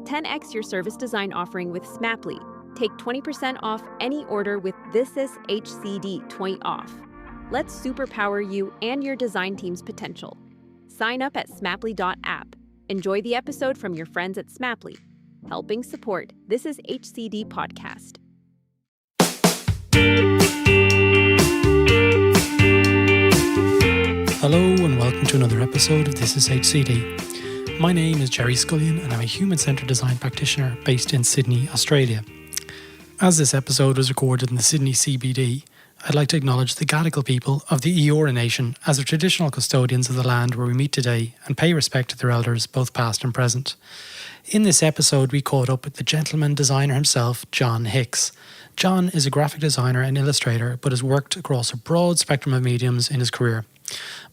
10x your service design offering with Smaply. Take 20% off any order with This Is HCD 20 off. Let's superpower you and your design team's potential. Sign up at smaply.app. Enjoy the episode from your friends at Smaply, helping support This Is HCD podcast. Hello and welcome to another episode of This Is HCD. My name is Jerry Scullion and I'm a human-centred design practitioner based in Sydney, Australia. As this episode was recorded in the Sydney CBD, I'd like to acknowledge the Gadigal people of the Eora Nation as the traditional custodians of the land where we meet today and pay respect to their elders, both past and present. In this episode, we caught up with the gentleman designer himself, Jon Hicks. Jon is a graphic designer and illustrator, but has worked across a broad spectrum of mediums in his career.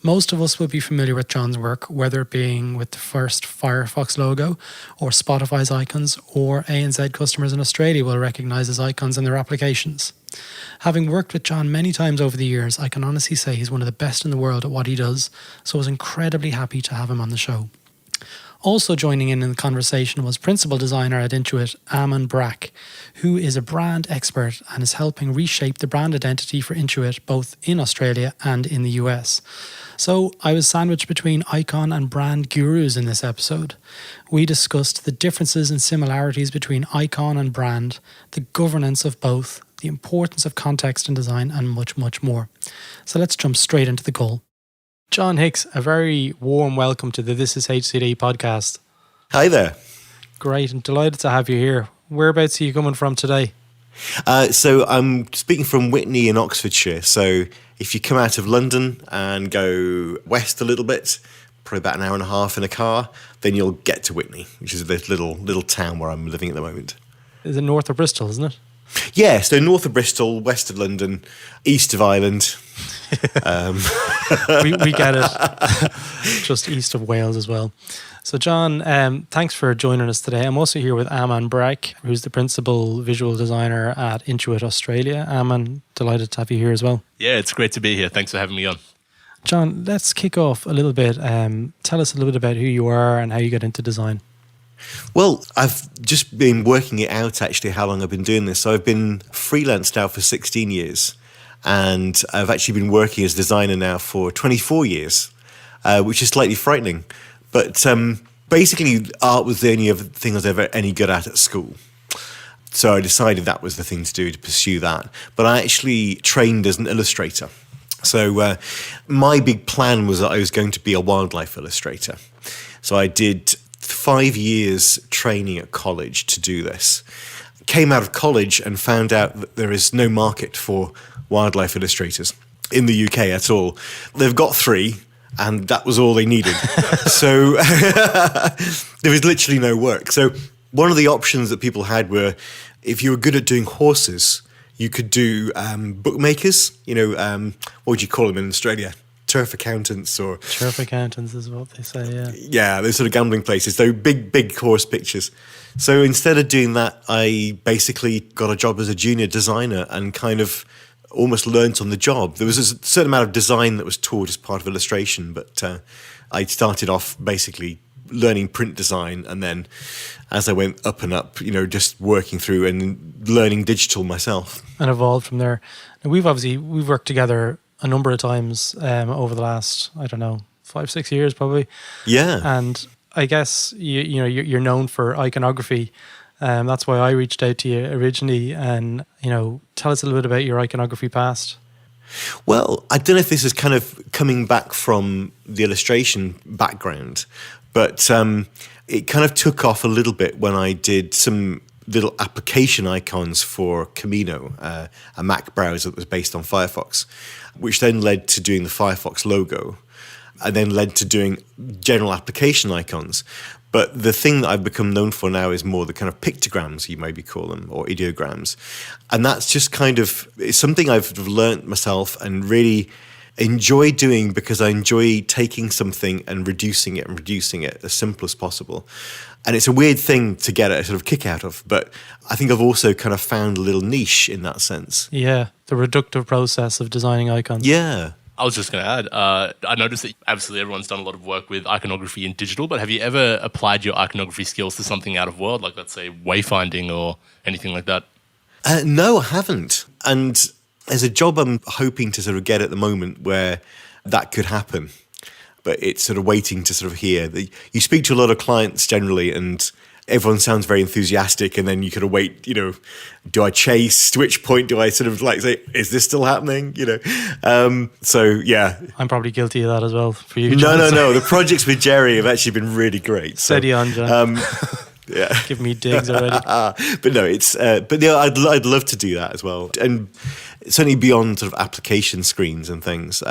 Most of us will be familiar with Jon's work, whether it being with the first Firefox logo, or Spotify's icons, or ANZ customers in Australia will recognise his icons in their applications. Having worked with Jon many times over the years, I can honestly say he's one of the best in the world at what he does, so I was incredibly happy to have him on the show. Also joining in the conversation was principal designer at Intuit, Aman Braich, who is a brand expert and is helping reshape the brand identity for Intuit both in Australia and in the US. So I was sandwiched between icon and brand gurus in this episode. We discussed the differences and similarities between icon and brand, the governance of both, the importance of context in design, and much, much more. So let's jump straight into the call. Jon Hicks, a very warm welcome to the This Is HCD podcast. Hi there. Great, and delighted to have you here. Whereabouts are you coming from today? So I'm speaking from Witney in Oxfordshire. So if you come out of London and go west a little bit, probably about an hour and a half in a car, then you'll get to Witney, which is this little town where I'm living at the moment. Is it north of Bristol, isn't it? Yeah, so north of Bristol, west of London, east of Ireland. We get it. Just east of Wales as well. So Jon, thanks for joining us today. I'm also here with Aman Braich, who's the principal visual designer at Intuit Australia. Aman, delighted to have you here as well. Yeah, it's great to be here. Thanks for having me on. Jon, let's kick off a little bit. Tell us a little bit about who you are and how you got into design. Well, I've just been working it out, actually, how long I've been doing this. So I've been freelance now for 16 years, and I've actually been working as a designer now for 24 years, which is slightly frightening. But basically, art was the only other thing I was ever any good at school. So I decided that was the thing to do, to pursue that. But I actually trained as an illustrator. So my big plan was that I was going to be a wildlife illustrator. So I did 5 years training at college to do this. Came out of college and found out that there is no market for wildlife illustrators in the UK at all. They've got 3, and that was all they needed. So there was literally no work. So one of the options that people had were, if you were good at doing horses, you could do bookmakers. What would you call them in Australia? Turf accountants or... Turf accountants is what they say, yeah. Yeah, those sort of gambling places, so big horse pictures. So instead of doing that, I basically got a job as a junior designer and kind of almost learnt on the job. There was a certain amount of design that was taught as part of illustration, but I started off basically learning print design, and then as I went up and up, just working through and learning digital myself. And evolved from there. And we've worked together a number of times over the last, 5-6 years probably. Yeah. And I guess you're known for iconography. That's why I reached out to you originally. And tell us a little bit about your iconography past. Well, I don't know if this is kind of coming back from the illustration background, but it kind of took off a little bit when I did some little application icons for Camino, a Mac browser that was based on Firefox, which then led to doing the Firefox logo, and then led to doing general application icons. But the thing that I've become known for now is more the kind of pictograms, you maybe call them, or ideograms. And that's just it's something I've learnt myself and really enjoy doing, because I enjoy taking something and reducing it as simple as possible. And it's a weird thing to get a sort of kick out of, but I think I've also kind of found a little niche in that sense. Yeah, the reductive process of designing icons. Yeah. I was just going to add, I noticed that absolutely everyone's done a lot of work with iconography in digital, but have you ever applied your iconography skills to something out of world, like let's say wayfinding or anything like that? No, I haven't. And there's a job I'm hoping to sort of get at the moment where that could happen. But it's sort of waiting to sort of hear. You speak to a lot of clients generally, and everyone sounds very enthusiastic, and then you kind of wait, do I chase? To which point do I sort of like say, is this still happening? So yeah. I'm probably guilty of that as well for you, No, Jon. no. The projects with Jerry have actually been really great. Steady on, Jon. Yeah. Give me digs already. But no, I'd love to do that as well. And certainly beyond sort of application screens and things,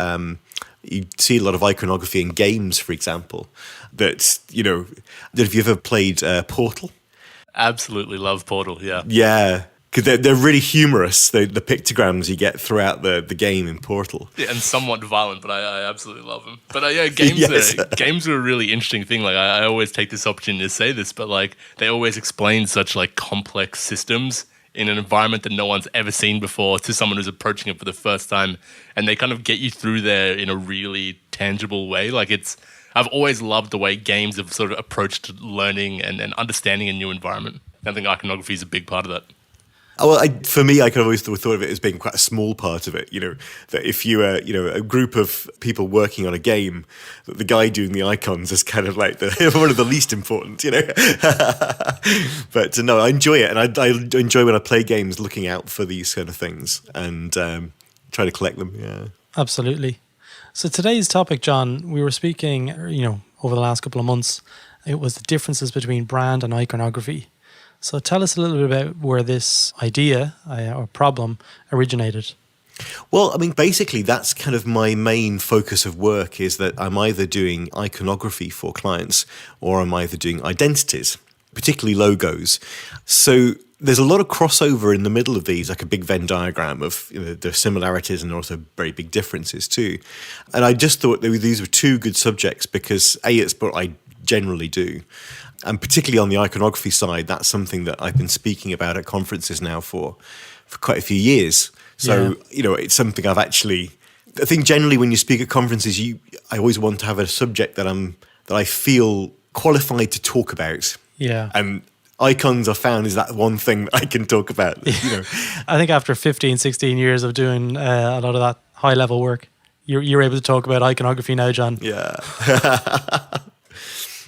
you see a lot of iconography in games, for example, that if you ever played Portal? Absolutely love Portal, yeah. Yeah, because they're really humorous, the pictograms you get throughout the game in Portal. Yeah, and somewhat violent, but I absolutely love them. But games Yes. games are a really interesting thing. Like I always take this opportunity to say this, but like they always explain such like complex systems in an environment that no one's ever seen before to someone who's approaching it for the first time, and they kind of get you through there in a really tangible way. Like I've always loved the way games have sort of approached learning and understanding a new environment. I think iconography is a big part of that. Well, for me, I kind of always thought of it as being quite a small part of it. That if you were, a group of people working on a game, that the guy doing the icons is kind of like one of the least important. But no, I enjoy it, and I enjoy when I play games, looking out for these kind of things and try to collect them. Yeah, Absolutely. So today's topic, Jon, we were speaking, over the last couple of months. It was the differences between brand and iconography. So tell us a little bit about where this idea or problem originated. Well, I mean, basically, that's kind of my main focus of work, is that I'm either doing iconography for clients or I'm either doing identities, particularly logos. So there's a lot of crossover in the middle of these, like a big Venn diagram of the similarities and also very big differences too. And I just thought that these were two good subjects because it's what I generally do. And particularly on the iconography side, that's something that I've been speaking about at conferences now for quite a few years. So, it's something I think generally when you speak at conferences, I always want to have a subject that I feel qualified to talk about. Yeah. And icons I found is that one thing that I can talk about. I think after 15, 16 years of doing a lot of that high level work, you're able to talk about iconography now, Jon. Yeah.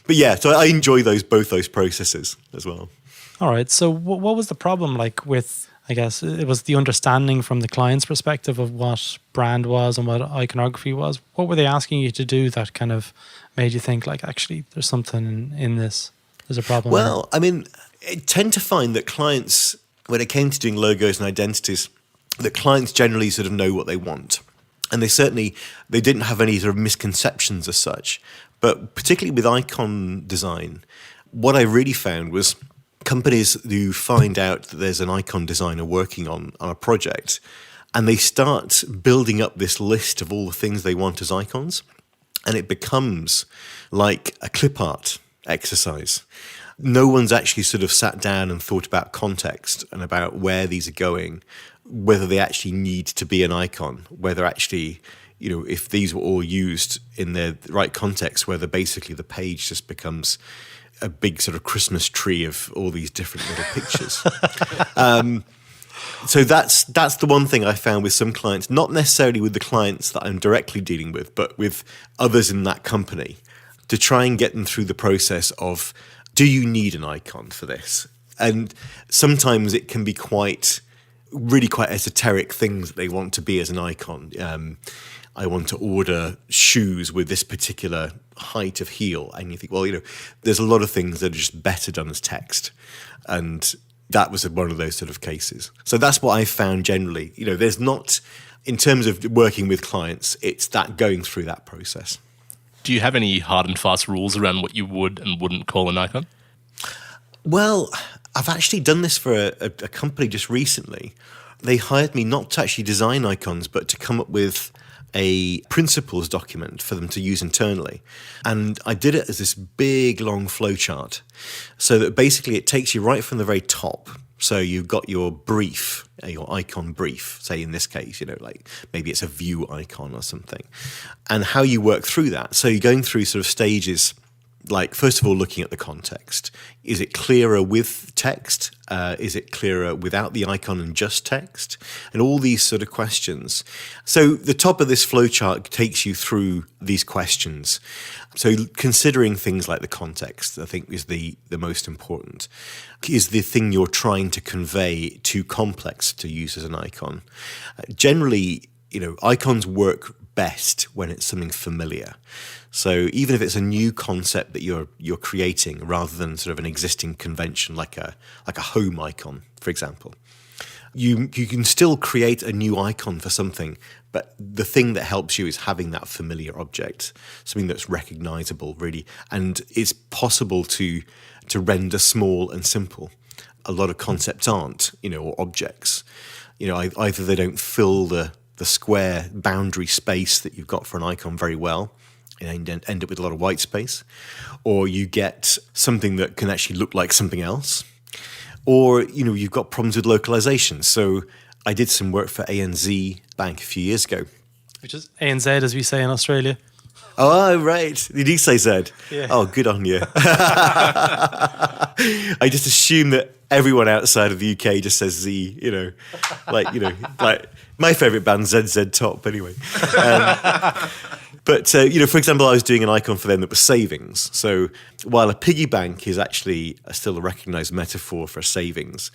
But yeah, so I enjoy both those processes as well. All right. So what was the problem like with, I guess, it was the understanding from the client's perspective of what brand was and what iconography was? What were they asking you to do that kind of made you think like, actually, there's something in this? There's a problem. Well, I mean, I tend to find that clients, when it came to doing logos and identities, that clients generally sort of know what they want. And they didn't have any sort of misconceptions as such. But particularly with icon design, what I really found was companies who find out that there's an icon designer working on a project, and they start building up this list of all the things they want as icons, and it becomes like a clip art exercise. No one's actually sort of sat down and thought about context and about where these are going, whether they actually need to be an icon, whether actually, if these were all used in the right context, whether basically the page just becomes a big sort of Christmas tree of all these different little pictures. So that's the one thing I found with some clients, not necessarily with the clients that I'm directly dealing with, but with others in that company, to try and get them through the process of, do you need an icon for this? And sometimes it can be really quite esoteric things that they want to be as an icon. I want to order shoes with this particular height of heel. And you think, well, there's a lot of things that are just better done as text. And that was one of those sort of cases. So that's what I found generally. There's not, in terms of working with clients, it's that going through that process. Do you have any hard and fast rules around what you would and wouldn't call an icon? Well, I've actually done this for a company just recently. They hired me not to actually design icons, but to come up with a principles document for them to use internally. And I did it as this big, long flowchart, so that basically it takes you right from the very top So you've got your brief, your icon brief, say in this case, like maybe it's a view icon or something, and how you work through that. So you're going through sort of stages, like first of all, looking at the context. Is it clearer with text? Is it clearer without the icon and just text? And all these sort of questions. So the top of this flowchart takes you through these questions. So considering things like the context, I think is the most important. Is the thing you're trying to convey too complex to use as an icon? Generally, icons work best when it's something familiar. So even if it's a new concept that you're creating rather than sort of an existing convention like a home icon, for example, you can still create a new icon for something, but the thing that helps you is having that familiar object, something that's recognizable really, and it's possible to render small and simple. A lot of concepts aren't, or objects. Either they don't fill the square boundary space that you've got for an icon very well, and end up with a lot of white space, or you get something that can actually look like something else, or you've got problems with localization. So I did some work for ANZ Bank a few years ago, which is ANZ as we say in Australia. Oh, right. Did you say Z? Yeah. Oh, good on you. I just assume that everyone outside of the UK just says Z, like my favourite band, ZZ Top, anyway. But, for example, I was doing an icon for them that was savings. So while a piggy bank is actually still a recognised metaphor for savings,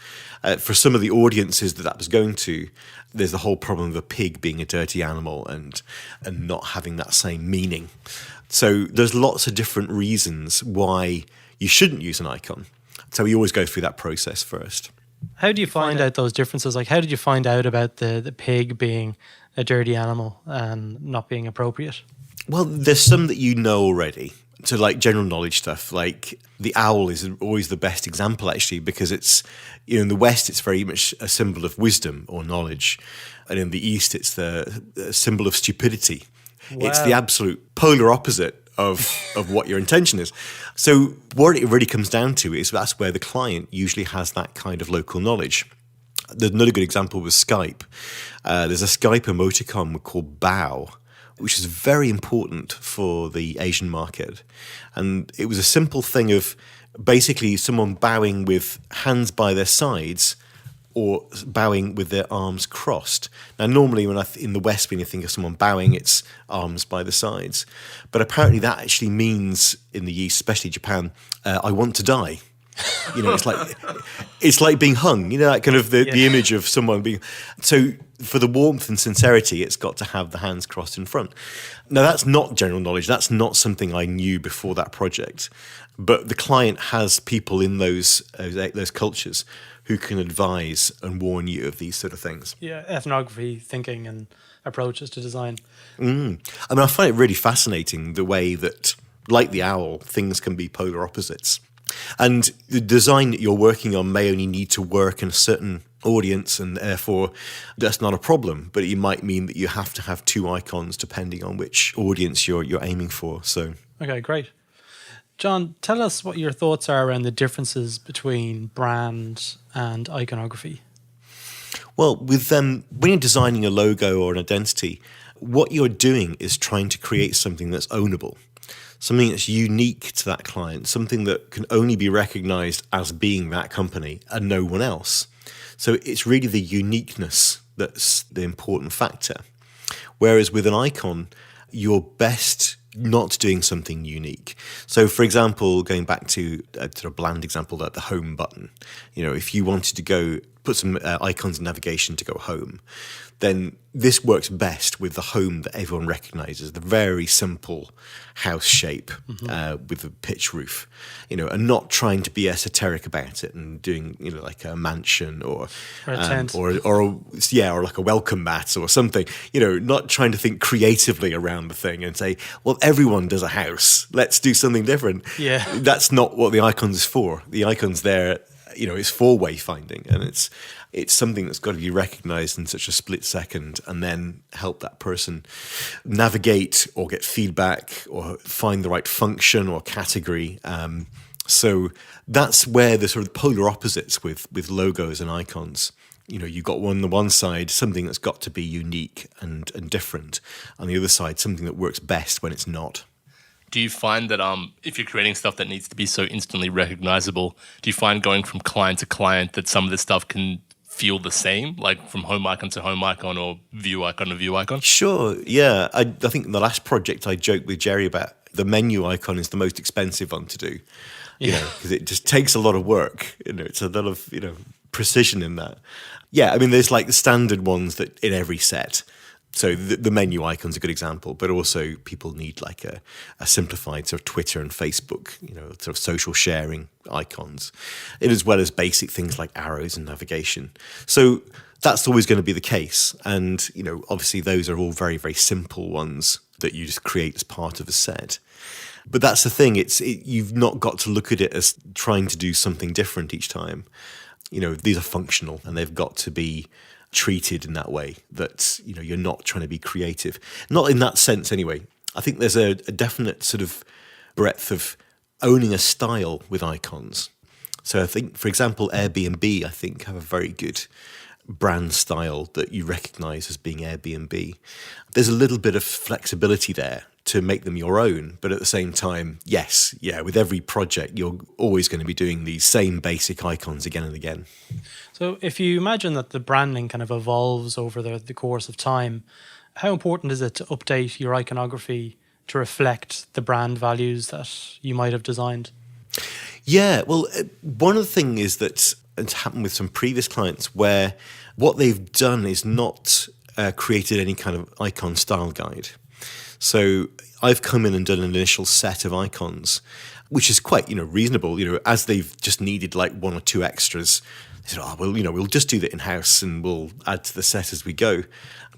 for some of the audiences that was going to, there's the whole problem of a pig being a dirty animal and not having that same meaning. So there's lots of different reasons why you shouldn't use an icon. So we always go through that process first. How do you find out those differences? Like, how did you find out about the pig being a dirty animal and not being appropriate? Well, there's some that you know already. So like general knowledge stuff, like the owl is always the best example actually, because it's, in the West, it's very much a symbol of wisdom or knowledge. And in the East, it's the symbol of stupidity. Wow. It's the absolute polar opposite of what your intention is. So what it really comes down to is that's where the client usually has that kind of local knowledge. There's another good example with Skype. There's a Skype emoticon called Bow, which is very important for the Asian market. And it was a simple thing of basically someone bowing with hands by their sides or bowing with their arms crossed. Now, normally in the West, when you think of someone bowing, it's arms by the sides. But apparently that actually means, in the East, especially Japan, I want to die. It's like being hung, that kind of the image of someone being. So for the warmth and sincerity, it's got to have the hands crossed in front. Now, that's not general knowledge. That's not something I knew before that project. But the client has people in those cultures who can advise and warn you of these sort of things. Yeah, ethnography, thinking and approaches to design. I find it really fascinating the way that, like the owl, things can be polar opposites. And the design that you're working on may only need to work in a certain audience, and therefore that's not a problem. But it might mean that you have to have two icons depending on which audience you're aiming for. So okay, great. Jon, tell us what your thoughts are around the differences between brand and iconography. Well, with when you're designing a logo or an identity, what you're doing is trying to create something that's ownable. Something that's unique to that client, something that can only be recognized as being that company and no one else. So it's really the uniqueness that's the important factor. Whereas with an icon, you're best not doing something unique. So for example, going back to a bland example, the home button, if you wanted to go put some icons in navigation to go home, then this works best with the home that everyone recognizes, the very simple house shape with a pitch roof, and not trying to be esoteric about it and doing, like a mansion or a tent. or like a welcome mat or something, not trying to think creatively around the thing and say, well, everyone does a house, let's do something different. Yeah. That's not what the icons is for. The icon's there, it's for wayfinding, and it's something that's got to be recognized in such a split second and then help that person navigate or get feedback or find the right function or category. So that's where the sort of polar opposites with logos and icons. You've got on the one side something that's got to be unique and different. On the other side, something that works best when it's not. Do you find that if you're creating stuff that needs to be so instantly recognizable, do you find going from client to client that some of this stuff can feel the same, like from home icon to home icon or view icon to view icon? Sure, yeah. I think in the last project I joked with Jerry about the menu icon is the most expensive one to do, because it just takes a lot of work. It's a lot of, precision in that. Yeah, I mean, there's like the standard ones that in every set. So the menu icon's a good example, but also people need like a simplified sort of Twitter and Facebook, sort of social sharing icons, as well as basic things like arrows and navigation. So that's always going to be the case. And, obviously those are all very, very simple ones that you just create as part of a set. But that's the thing, you've not got to look at it as trying to do something different each time. These are functional and they've got to be treated in that way, that you're not trying to be creative, not in that sense anyway. I think there's a definite sort of breadth of owning a style with icons. So I think, for example, Airbnb, I think, have a very good brand style that you recognize as being Airbnb. There's a little bit of flexibility there to make them your own, but at the same time, with every project you're always going to be doing these same basic icons again and again. So if you imagine that the branding kind of evolves over the course of time, how important is it to update your iconography to reflect the brand values that you might have designed? Yeah, well, one of the things is that it's happened with some previous clients where what they've done is not created any kind of icon style guide. So I've come in and done an initial set of icons, which is quite, reasonable, as they've just needed like one or two extras. They said, we'll just do that in-house and we'll add to the set as we go.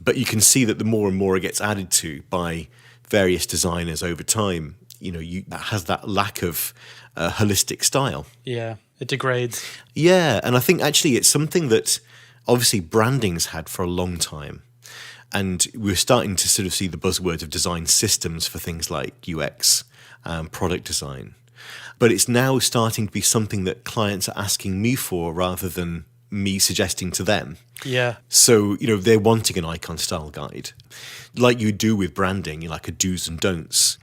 But you can see that the more and more it gets added to by various designers over time, it has that lack of holistic style. Yeah, it degrades. Yeah, and I think actually it's something that obviously branding's had for a long time. And we're starting to sort of see the buzzwords of design systems for things like UX, product design. But it's now starting to be something that clients are asking me for rather than me suggesting to them. Yeah. So, they're wanting an icon style guide. Like you do with branding, like a do's and don'ts.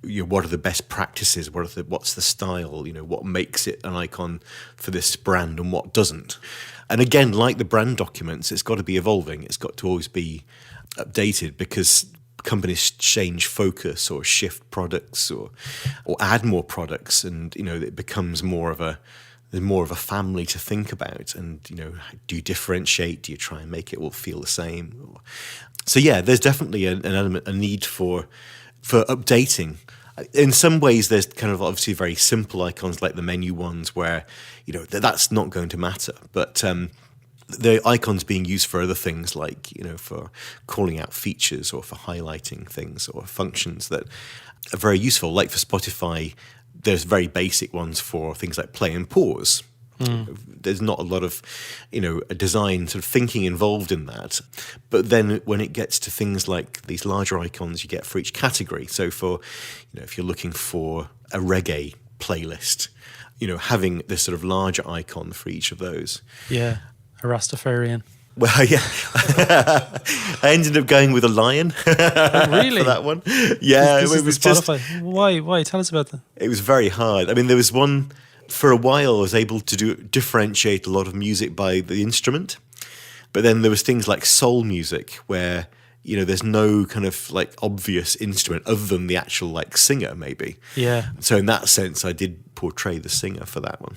What are the best practices? What's the style? What makes it an icon for this brand and what doesn't? And again, like the brand documents, it's got to be evolving. It's got to always be updated because companies change focus or shift products or add more products, and it becomes more of a family to think about. And do you differentiate? Do you try and make it all feel the same? So yeah, there's definitely an element, a need for updating. In some ways, there's kind of obviously very simple icons like the menu ones where, that's not going to matter. But the icons being used for other things like, for calling out features or for highlighting things or functions that are very useful. Like for Spotify, there's very basic ones for things like play and pause. There's not a lot of, a design sort of thinking involved in that. But then when it gets to things like these larger icons you get for each category. So for, if you're looking for a reggae playlist, having this sort of larger icon for each of those. Yeah, a Rastafarian. Well, yeah. I ended up going with a lion really? for that one. Yeah, this it was Spotify. just... Why? Tell us about that. It was very hard. I mean, there was one... For a while, I was able to differentiate a lot of music by the instrument. But then there was things like soul music where, there's no kind of like obvious instrument other than the actual like singer, maybe. Yeah. So in that sense, I did portray the singer for that one.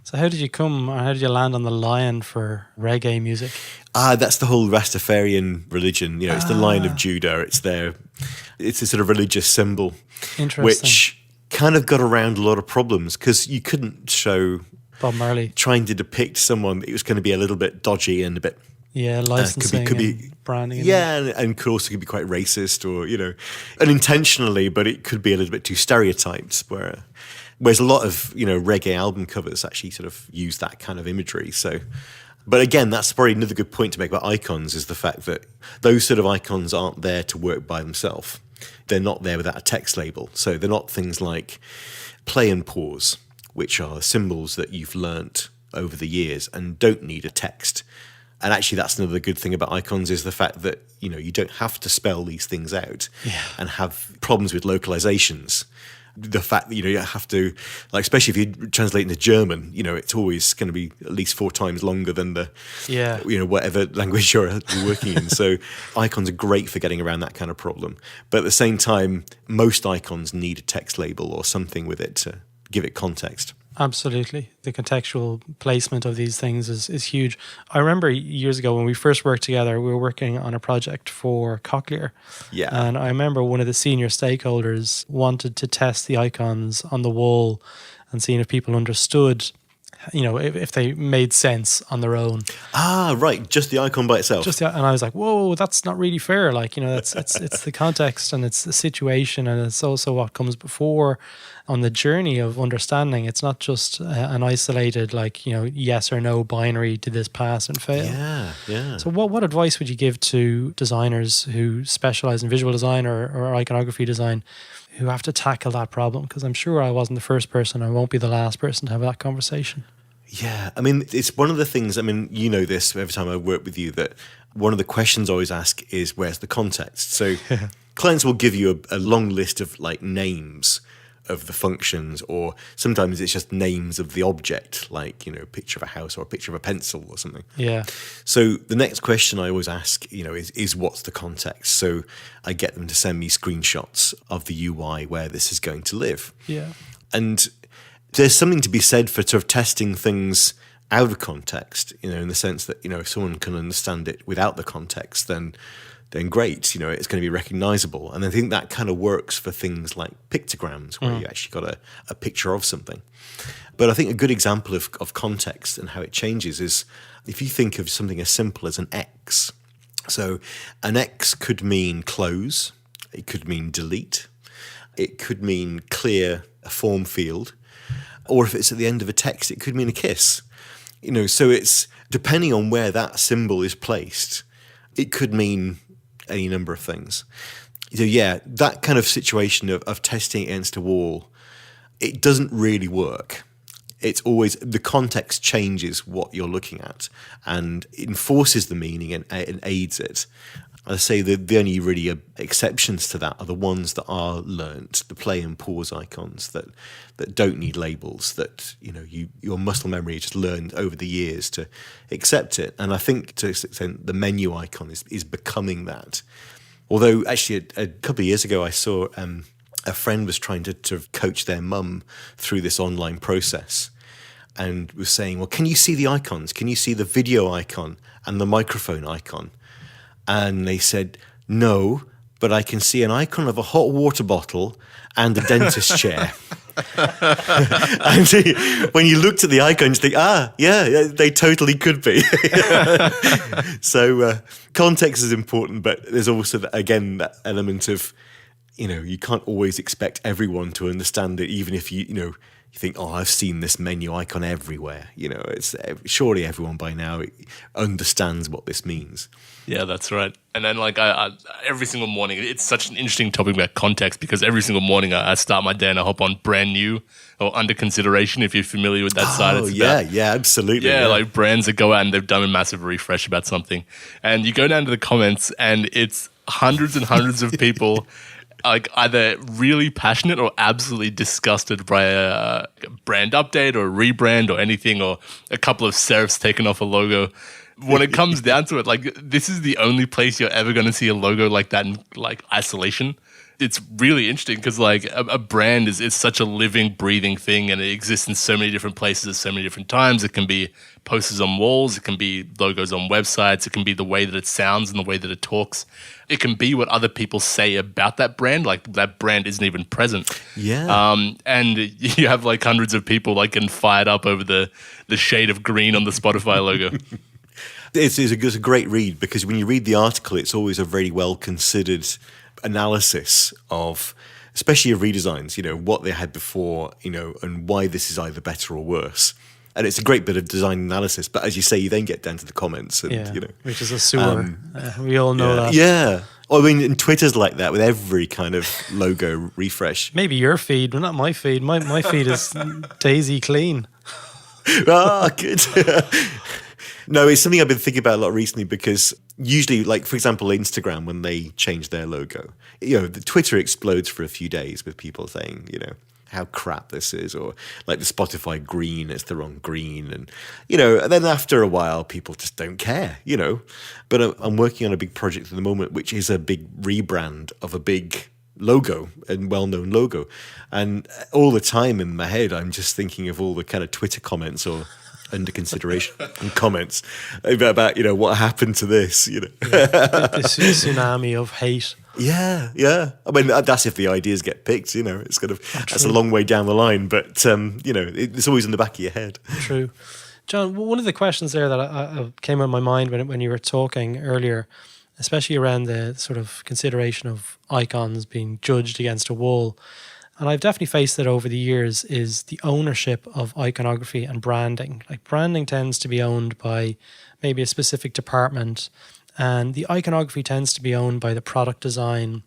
So how did you land on the lion for reggae music? That's the whole Rastafarian religion. It's the Lion of Judah. It's a sort of religious symbol. Interesting. Which kind of got around a lot of problems because you couldn't show Bob Marley trying to depict someone that was going to be a little bit dodgy and a bit licensing could be and branding. And could also be quite racist or unintentionally, but it could be a little bit too stereotyped. Whereas a lot of reggae album covers actually sort of use that kind of imagery. So, but again, that's probably another good point to make about icons is the fact that those sort of icons aren't there to work by themselves. They're not there without a text label. So they're not things like play and pause, which are symbols that you've learnt over the years and don't need a text. And actually, that's another good thing about icons is the fact that, you don't have to spell these things out and have problems with localizations. The fact that, you have to, like, especially if you translate into German, it's always going to be at least 4 times longer than the, whatever language you're working in. So icons are great for getting around that kind of problem. But at the same time, most icons need a text label or something with it to give it context. Absolutely. The contextual placement of these things is huge. I remember years ago when we first worked together, we were working on a project for Cochlear. Yeah. And I remember one of the senior stakeholders wanted to test the icons on the wall and seeing if people understood, if they made sense on their own. Ah, right. Just the icon by itself. And I was like, whoa, that's not really fair. Like, it's the context and it's the situation and it's also what comes before on the journey of understanding. It's not just an isolated, yes or no binary, did this pass and fail. Yeah. So what advice would you give to designers who specialize in visual design or iconography design who have to tackle that problem? Because I'm sure I wasn't the first person. I won't be the last person to have that conversation. Yeah, I mean, it's one of the things, this every time I work with you, that one of the questions I always ask is, where's the context? So clients will give you a long list of names of the functions, or sometimes it's just names of the object, like, a picture of a house or a picture of a pencil or something. Yeah. So the next question I always ask, is what's the context? So I get them to send me screenshots of the UI where this is going to live. Yeah. And there's something to be said for sort of testing things out of context, in the sense that, if someone can understand it without the context, then great, it's going to be recognizable. And I think that kind of works for things like pictograms, where you actually got a picture of something. But I think a good example of context and how it changes is if you think of something as simple as an X. So an X could mean close, it could mean delete, it could mean clear a form field, or if it's at the end of a text, it could mean a kiss. So it's depending on where that symbol is placed, it could mean any number of things. So yeah, that kind of situation of testing against a wall, it doesn't really work. It's always, the context changes what you're looking at and enforces the meaning and aids it. I say the only really exceptions to that are the ones that are learnt, the play and pause icons that don't need labels, that your muscle memory just learned over the years to accept it. And I think to an extent the menu icon is becoming that. Although actually a couple of years ago I saw a friend was trying to coach their mum through this online process and was saying, well, can you see the icons? Can you see the video icon and the microphone icon? And they said, no, but I can see an icon of a hot water bottle and a dentist chair. And when you looked at the icons, you think, yeah, they totally could be. So context is important, but there's also, again, that element of, you can't always expect everyone to understand it, even if you think, oh, I've seen this menu icon everywhere. It's surely everyone by now understands what this means. Yeah, that's right. And then I every single morning, it's such an interesting topic about context because every single morning I start my day and I hop on brand new or under consideration, if you're familiar with that site. Oh, yeah, absolutely. Yeah, like brands that go out and they've done a massive refresh about something. And you go down to the comments and it's hundreds and hundreds of people like either really passionate or absolutely disgusted by a brand update or a rebrand or anything, or a couple of serifs taken off a logo. When it comes down to it, this is the only place you're ever going to see a logo like that in isolation. It's really interesting because a brand is such a living, breathing thing, and it exists in so many different places at so many different times. It can be posters on walls, it can be logos on websites, it can be the way that it sounds and the way that it talks. It can be what other people say about that brand, that brand isn't even present. Yeah. And you have hundreds of people getting fired up over the shade of green on the Spotify logo. It's a great read because when you read the article, it's always a very well considered analysis of, especially of redesigns, what they had before, and why this is either better or worse. And it's a great bit of design analysis. But as you say, you then get down to the comments and, which is a sewer. We all know that. Yeah. I mean, and Twitter's like that with every kind of logo refresh. Maybe your feed, but not my feed. My feed is daisy clean. Good. No, it's something I've been thinking about a lot recently because usually, like, for example, Instagram, when they change their logo, the Twitter explodes for a few days with people saying, how crap this is, or like the Spotify green, it's the wrong green. And, and then after a while, people just don't care, But I'm working on a big project at the moment, which is a big rebrand of a big logo and well-known logo. And all the time in my head, I'm just thinking of all the kind of Twitter comments or under consideration and comments about what happened to this, the tsunami of hate. Yeah. I mean, that's if the ideas get picked, it's kind of, that's a long way down the line, but, it's always in the back of your head. True. Jon, one of the questions there that I came in my mind when you were talking earlier, especially around the sort of consideration of icons being judged against a wall, and I've definitely faced it over the years, is the ownership of iconography and branding. Like, branding tends to be owned by maybe a specific department, and the iconography tends to be owned by the product design,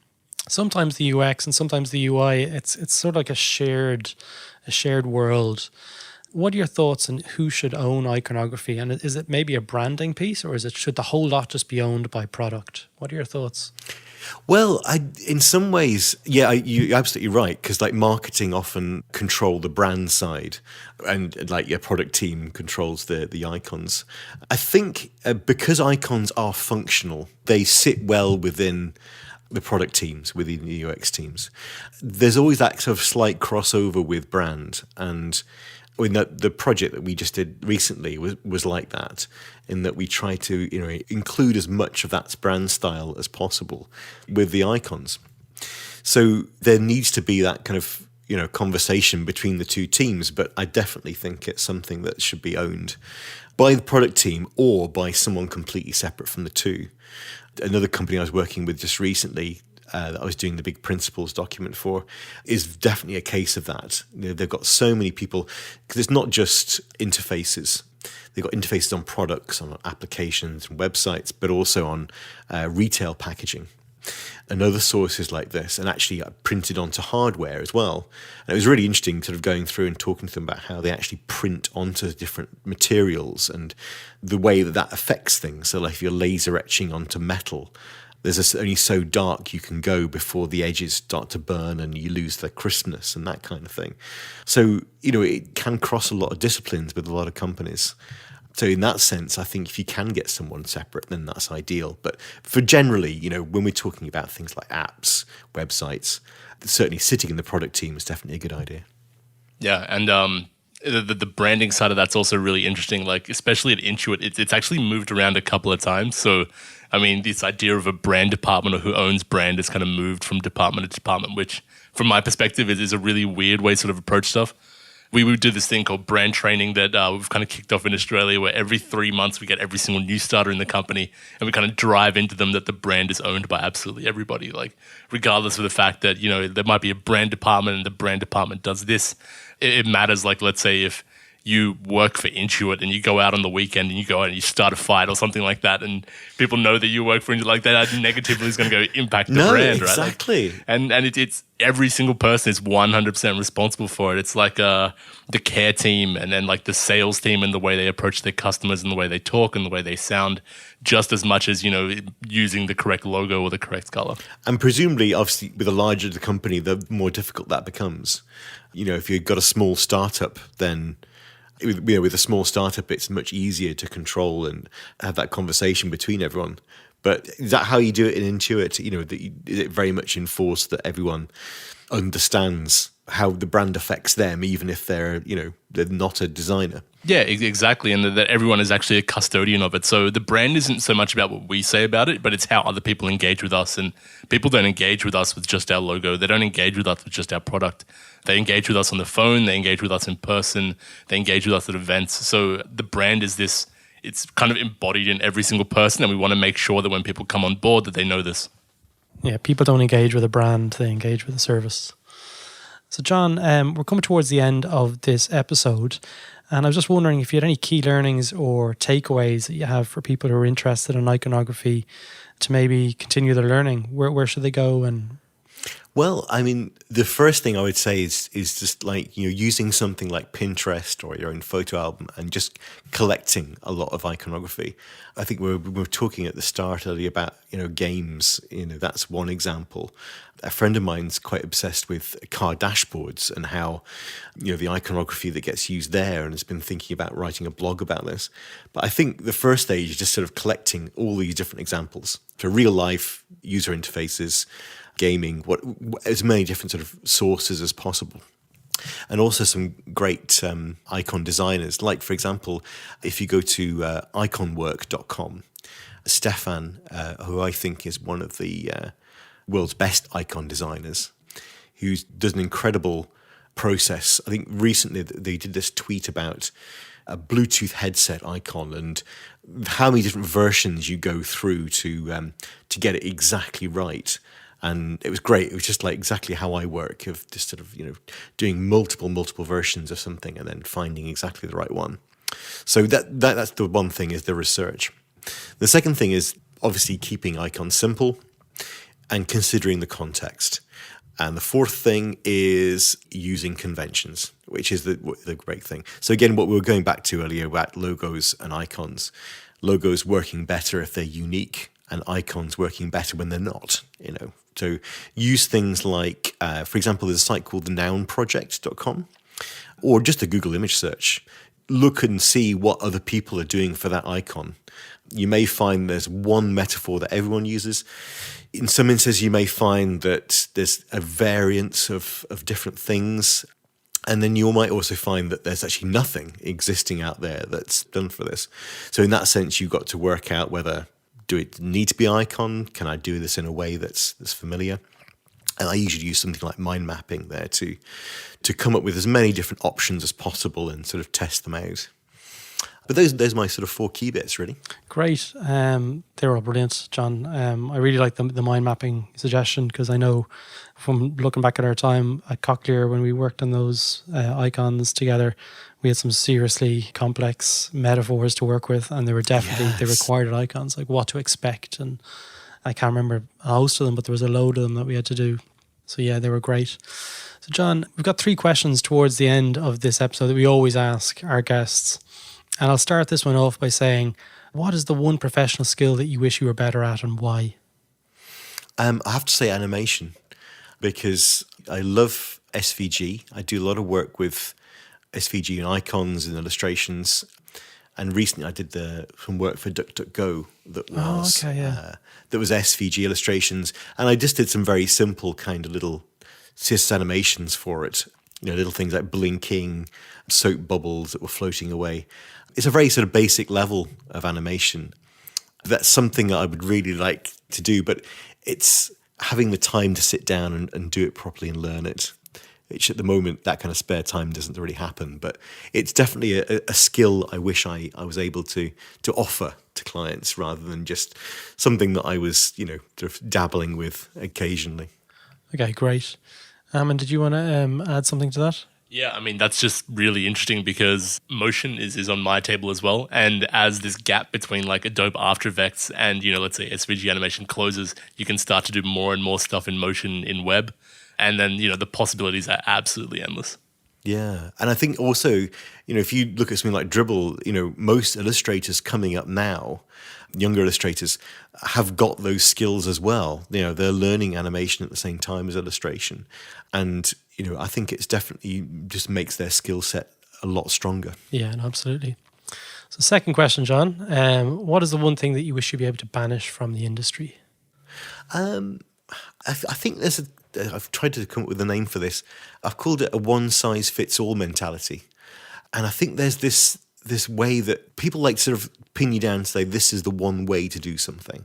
sometimes the UX and sometimes the UI. It's sort of like a shared world. What are your thoughts on who should own iconography? And is it maybe a branding piece, or should the whole lot just be owned by product? What are your thoughts? Well, in some ways, you're absolutely right, because like marketing often control the brand side, and like your product team controls the icons. I think because icons are functional, they sit well within the product teams, within the UX teams. There's always that sort of slight crossover with brand, and I mean, the project that we just did recently was like that, in that we try to include as much of that brand style as possible with the icons. So there needs to be that kind of conversation between the two teams, but I definitely think it's something that should be owned by the product team or by someone completely separate from the two. Another company I was working with just recently, that I was doing the big principles document for, is definitely a case of that. They've got so many people, because it's not just interfaces. They've got interfaces on products, on applications and websites, but also on retail packaging and other sources like this, and actually printed onto hardware as well. And it was really interesting sort of going through and talking to them about how they actually print onto different materials and the way that affects things. So like if you're laser etching onto metal, there's only so dark you can go before the edges start to burn and you lose the crispness and that kind of thing. So, it can cross a lot of disciplines with a lot of companies. So in that sense, I think if you can get someone separate, then that's ideal. But for generally, when we're talking about things like apps, websites, certainly sitting in the product team is definitely a good idea. Yeah, and the branding side of that's also really interesting. Like, especially at Intuit, it's actually moved around a couple of times. So, I mean, this idea of a brand department or who owns brand is kind of moved from department to department, which from my perspective is a really weird way to sort of approach stuff. We would do this thing called brand training that we've kind of kicked off in Australia, where every 3 months we get every single new starter in the company and we kind of drive into them that the brand is owned by absolutely everybody, like regardless of the fact that, there might be a brand department and the brand department does this. It matters, like, let's say if you work for Intuit and you go out on the weekend and you go out and you start a fight or something like that, and people know that you work for Intuit, like that negatively is going to go impact the brand, right? Exactly. Like, and it's every single person is 100% responsible for it. It's like the care team and then like the sales team and the way they approach their customers and the way they talk and the way they sound, just as much as, using the correct logo or the correct color. And presumably, obviously, with the larger the company, the more difficult that becomes. If you've got a small startup, then with a small startup, it's much easier to control and have that conversation between everyone. But is that how you do it in Intuit? Is it very much enforced that everyone understands how the brand affects them, even if they're not a designer? Yeah, exactly. And that everyone is actually a custodian of it. So the brand isn't so much about what we say about it, but it's how other people engage with us. And people don't engage with us with just our logo. They don't engage with us with just our product. They engage with us on the phone. They engage with us in person. They engage with us at events. So the brand is this, it's kind of embodied in every single person. And we want to make sure that when people come on board that they know this. Yeah, people don't engage with a brand. They engage with a service. So Jon, we're coming towards the end of this episode. And I was just wondering if you had any key learnings or takeaways that you have for people who are interested in iconography to maybe continue their learning. Where should they go? And Well, I mean, the first thing I would say is just like, using something like Pinterest or your own photo album and just collecting a lot of iconography. I think we were talking at the start earlier about, games. That's one example. A friend of mine's quite obsessed with car dashboards and how, the iconography that gets used there, and has been thinking about writing a blog about this. But I think the first stage is just sort of collecting all these different examples for real life user interfaces, gaming, as many different sort of sources as possible. And also some great icon designers. Like, for example, if you go to iconwork.com, Stefan, who I think is one of the world's best icon designers, who does an incredible process. I think recently they did this tweet about a Bluetooth headset icon and how many different versions you go through to get it exactly right. And it was great. It was just like exactly how I work, of just sort of, doing multiple versions of something and then finding exactly the right one. So that's the one thing, is the research. The second thing is obviously keeping icons simple and considering the context. And the fourth thing is using conventions, which is the great thing. So again, what we were going back to earlier about logos and icons. Logos working better if they're unique, and icons working better when they're not, So use things like, for example, there's a site called thenounproject.com, or just a Google image search. Look and see what other people are doing for that icon. You may find there's one metaphor that everyone uses. In some instances, you may find that there's a variance of different things. And then you might also find that there's actually nothing existing out there that's done for this. So in that sense, you've got to work out whether, do it need to be icon? Can I do this in a way that's familiar? And I usually use something like mind mapping there to come up with as many different options as possible and sort of test them out. But those are my sort of 4 key bits, really. great. They're all brilliant, John. I really like the mind mapping suggestion, because I know from looking back at our time at Cochlear when we worked on those icons together, we had some seriously complex metaphors to work with, and they were definitely, they required icons, like what to expect. And I can't remember a host of them, but there was a load of them that we had to do. So yeah, they were great. So John, we've got 3 questions towards the end of this episode that we always ask our guests. And I'll start this one off by saying, what is the one professional skill that you wish you were better at, and why? I have to say animation, because I love SVG. I do a lot of work with SVG and icons and illustrations. And recently I did some work for DuckDuckGo that was that was SVG illustrations. And I just did some very simple kind of little CSS animations for it. Little things like blinking, soap bubbles that were floating away. It's a very sort of basic level of animation. That's something that I would really like to do, but it's having the time to sit down and do it properly and learn it. Which at the moment, that kind of spare time doesn't really happen, but it's definitely a skill I wish I was able to offer to clients, rather than just something that I was, sort of dabbling with occasionally. Okay, great. And did you want to add something to that? Yeah, I mean, that's just really interesting, because motion is on my table as well. And as this gap between like Adobe After Effects and, let's say SVG animation closes, you can start to do more and more stuff in motion in web. And then, the possibilities are absolutely endless. Yeah. And I think also, if you look at something like Dribble, most illustrators coming up now, younger illustrators, have got those skills as well. They're learning animation at the same time as illustration. And, I think it's definitely just makes their skill set a lot stronger. Yeah, no, absolutely. So second question, John, what is the one thing that you wish you'd be able to banish from the industry? I think I've tried to come up with a name for this. I've called it a one-size-fits-all mentality. And I think there's this way that people like to sort of pin you down and say, this is the one way to do something.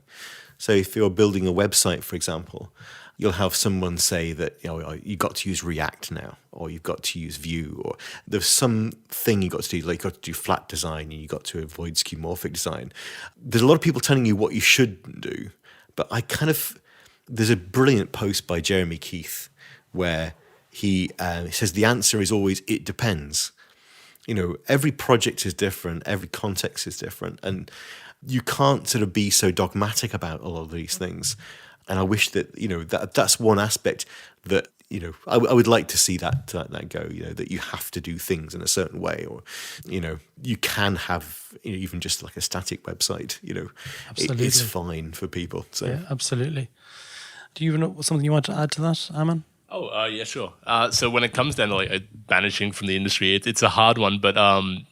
So if you're building a website, for example, you'll have someone say that, you've got to use React now, or you've got to use Vue, or there's something you've got to do, like you've got to do flat design and you've got to avoid skeuomorphic design. There's a lot of people telling you what you should do, but there's a brilliant post by Jeremy Keith where he says the answer is always, it depends. every project is different, every context is different, and you can't sort of be so dogmatic about a lot of these things. And I wish that, that's one aspect that, I would like to see that go, that you have to do things in a certain way, or, you can have even just like a static website, it's fine for people. So. Yeah, absolutely. Do you know something you want to add to that, Aman? Oh, yeah, sure. So when it comes down to like banishing from the industry, it's a hard one, but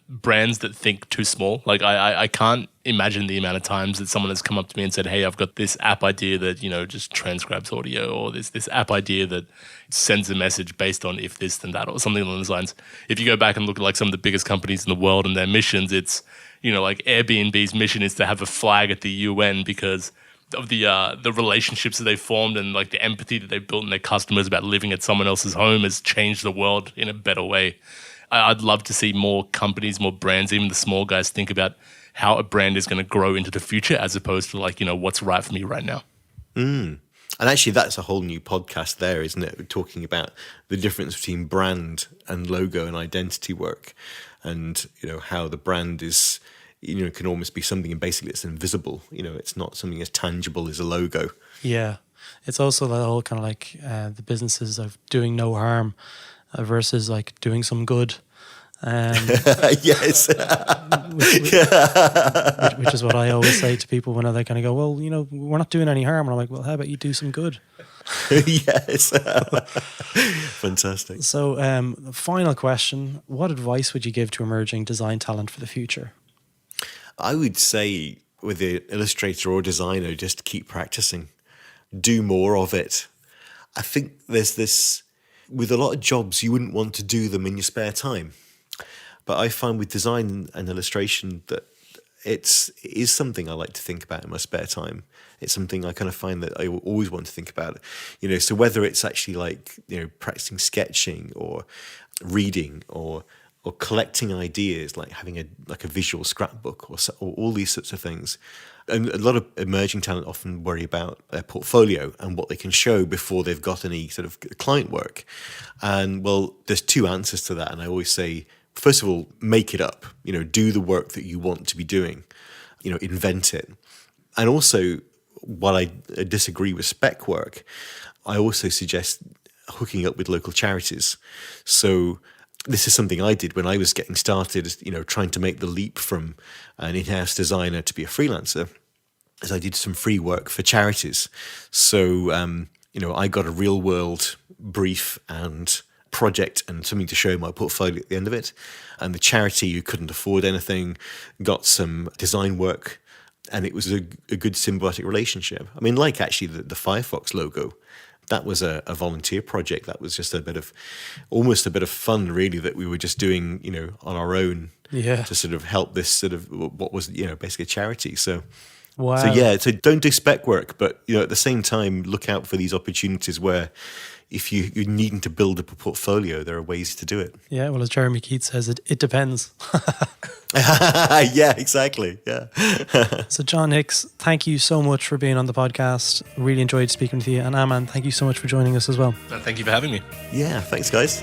brands that think too small, like I can't imagine the amount of times that someone has come up to me and said, hey, I've got this app idea that, just transcribes audio, or this app idea that sends a message based on if this then that, or something along those lines. If you go back and look at like some of the biggest companies in the world and their missions, it's, like Airbnb's mission is to have a flag at the UN because of the relationships that they've formed and like the empathy that they've built in their customers about living at someone else's home has changed the world in a better way. I'd love to see more companies, more brands, even the small guys, think about how a brand is going to grow into the future as opposed to like, what's right for me right now. And actually, that's a whole new podcast there, isn't it? We're talking about the difference between brand and logo and identity work, and, how the brand is, can almost be something basically it's invisible. It's not something as tangible as a logo. Yeah. It's also the whole kind of like the businesses of doing no harm versus like doing some good. Yes. which is what I always say to people when they kind of go, well, we're not doing any harm. And I'm like, well, how about you do some good? Yes. Fantastic. So final question, what advice would you give to emerging design talent for the future? I would say with the illustrator or designer, just keep practicing. Do more of it. I think there's this, with a lot of jobs, you wouldn't want to do them in your spare time. But I find with design and illustration that it is something I like to think about in my spare time. It's something I kind of find that I always want to think about. So whether it's actually like, practicing sketching or reading or collecting ideas, like having a visual scrapbook or all these sorts of things. And a lot of emerging talent often worry about their portfolio and what they can show before they've got any sort of client work. And well, there's two answers to that. And I always say, first of all, make it up, do the work that you want to be doing, invent it. And also, while I disagree with spec work, I also suggest hooking up with local charities. So this is something I did when I was getting started, trying to make the leap from an in-house designer to be a freelancer, as I did some free work for charities. So, I got a real world brief and project and something to show my portfolio at the end of it. And the charity who couldn't afford anything got some design work, and it was a good symbiotic relationship. I mean, like actually the Firefox logo, that was a volunteer project. That was just almost a bit of fun, really, that we were just doing, on our own to sort of help this sort of what was, basically a charity. So, wow. So don't do spec work, but, at the same time, look out for these opportunities where if you're needing to build up a portfolio, there are ways to do it. Yeah, well, as Jeremy Keats says, it depends. Yeah, exactly. Yeah. So Jon Hicks, thank you so much for being on the podcast. Really enjoyed speaking with you. And Aman, thank you so much for joining us as well. Thank you for having me. Yeah, thanks, guys.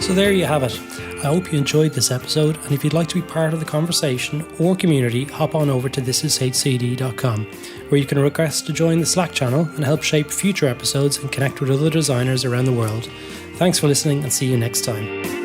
So there you have it. I hope you enjoyed this episode, and if you'd like to be part of the conversation or community, hop on over to thisishcd.com, where you can request to join the Slack channel and help shape future episodes and connect with other designers around the world. Thanks for listening, and see you next time.